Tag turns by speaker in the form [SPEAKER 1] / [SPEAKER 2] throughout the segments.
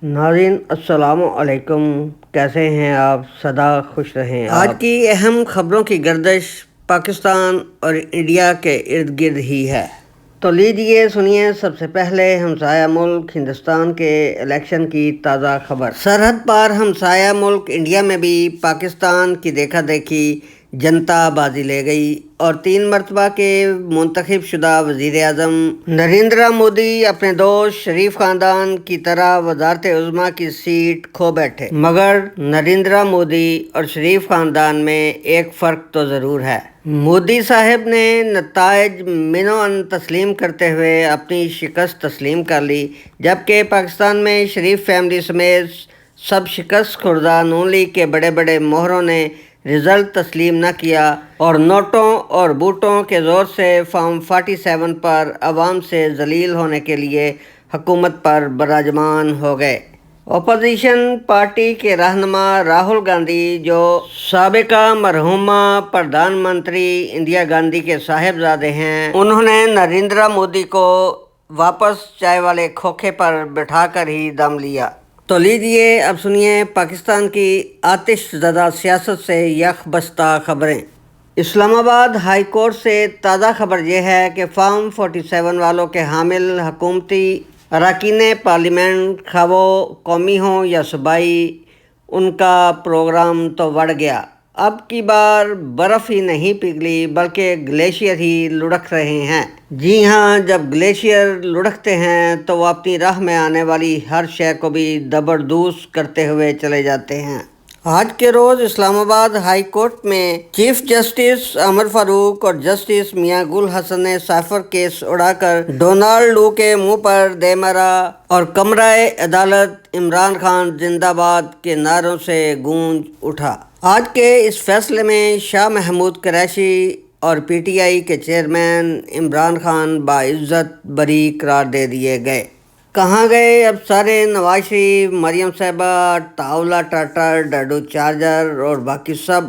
[SPEAKER 1] ناظرین السلام علیکم، کیسے ہیں آپ؟ سدا خوش رہیں۔ آج کی اہم خبروں کی گردش پاکستان اور انڈیا کے ارد گرد ہی ہے، تو لیجیے سنیے سب سے پہلے ہمسایہ ملک ہندوستان کے الیکشن کی تازہ خبر۔ سرحد پار ہمسایہ ملک انڈیا میں بھی پاکستان کی دیکھا دیکھی جنتا بازی لے گئی اور 3 مرتبہ کے منتخب شدہ وزیر اعظم نریندر مودی اپنے دوست شریف خاندان کی طرح وزارت عظمیٰ کی سیٹ کھو بیٹھے، مگر نریندر مودی اور شریف خاندان میں ایک فرق تو ضرور ہے۔ مودی صاحب نے نتائج منوعاً تسلیم کرتے ہوئے اپنی شکست تسلیم کر لی، جبکہ پاکستان میں شریف فیملی سمیت سب شکست خوردہ نون لیگ کے بڑے بڑے مہروں نے رزلٹ تسلیم نہ کیا اور نوٹوں اور بوٹوں کے زور سے فارم 47 پر عوام سے ذلیل ہونے کے لیے حکومت پر براجمان ہو گئے۔ اپوزیشن پارٹی کے رہنما راہل گاندھی، جو سابقہ مرحومہ پردھان منتری اندرا گاندھی کے صاحبزادے ہیں، انہوں نے نریندر مودی کو واپس چائے والے کھوکھے پر بٹھا کر ہی دم لیا۔ تو لیجیے اب سنیے پاکستان کی آتش زدہ سیاست سے یک بستہ خبریں۔ اسلام آباد ہائی کورٹ سے تازہ خبر یہ ہے کہ فارم 47 والوں کے حامل حکومتی اراکین پارلیمنٹ، خواہ وہ قومی ہوں یا صوبائی، ان کا پروگرام تو بڑھ گیا۔ اب کی بار برف ہی نہیں پگھلی بلکہ گلیشیئر ہی لڑھک رہے ہیں۔ جی ہاں، جب گلیشیئر لڑھکتے ہیں تو وہ اپنی راہ میں آنے والی ہر شے کو بھی زبردوز کرتے ہوئے چلے جاتے ہیں۔ آج کے روز اسلام آباد ہائی کورٹ میں چیف جسٹس عمر فاروق اور جسٹس میاں گل حسن نے سائفر کیس اڑا کر ڈونالڈ لو کے منہ پر دے مارا اور کمرہ عدالت عمران خان زندہ باد کے نعروں سے گونج اٹھا۔ آج کے اس فیصلے میں شاہ محمود قریشی اور پی ٹی آئی کے چیئرمین عمران خان باعزت بری قرار دے دیے گئے۔ کہاں گئے اب سارے نواز شریف، مریم صاحبہ، طاولہ ٹاٹر، ڈاڈو چارجر اور باقی سب؟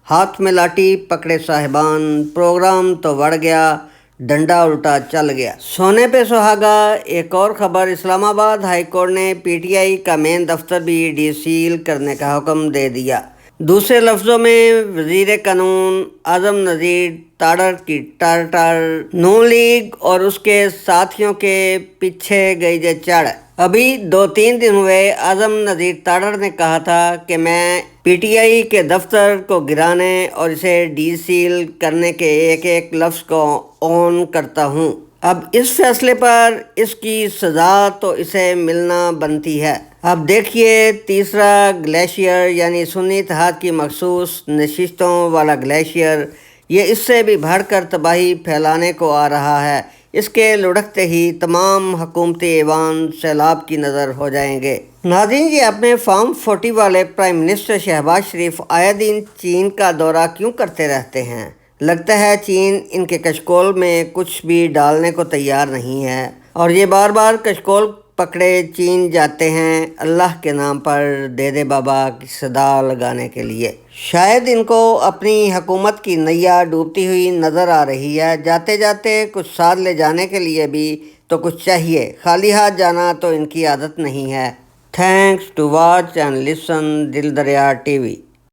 [SPEAKER 1] ہاتھ میں لاٹھی پکڑے صاحبان، پروگرام تو بڑھ گیا، ڈنڈا الٹا چل گیا۔ سونے پہ سہاگا۔ ایک اور خبر، اسلام آباد ہائی کورٹ نے پی ٹی آئی کا مین دفتر بھی ڈی سیل کرنے کا حکم دے دیا۔ دوسرے لفظوں میں وزیر قانون اعظم نذیر تاڑر کی ٹار نون لیگ اور اس کے ساتھیوں کے پیچھے گئی جے چڑھ۔ ابھی 2-3 دن ہوئے اعظم نذیر تاڑر نے کہا تھا کہ میں پی ٹی آئی کے دفتر کو گرانے اور اسے ڈی سیل کرنے کے ایک ایک لفظ کو اون کرتا ہوں۔ اب اس فیصلے پر اس کی سزا تو اسے ملنا بنتی ہے۔ اب دیکھیے تیسرا گلیشیئر یعنی سنی اتحاد کی مخصوص نشستوں والا گلیشیئر، یہ اس سے بھی بڑھ کر تباہی پھیلانے کو آ رہا ہے۔ اس کے لڑھکتے ہی تمام حکومتی ایوان سیلاب کی نظر ہو جائیں گے۔ ناظرین، یہ اپنے فارم 40 والے پرائم منسٹر شہباز شریف آئے دن چین کا دورہ کیوں کرتے رہتے ہیں؟ لگتا ہے چین ان کے کشکول میں کچھ بھی ڈالنے کو تیار نہیں ہے اور یہ بار بار کشکول پکڑے چین جاتے ہیں اللہ کے نام پر دے دے بابا کی صدا لگانے کے لیے۔ شاید ان کو اپنی حکومت کی نیا ڈوبتی ہوئی نظر آ رہی ہے۔ جاتے جاتے کچھ ساتھ لے جانے کے لیے بھی تو کچھ چاہیے، خالی ہاتھ جانا تو ان کی عادت نہیں ہے۔ Thanks to watch and listen Dil Dariya T V.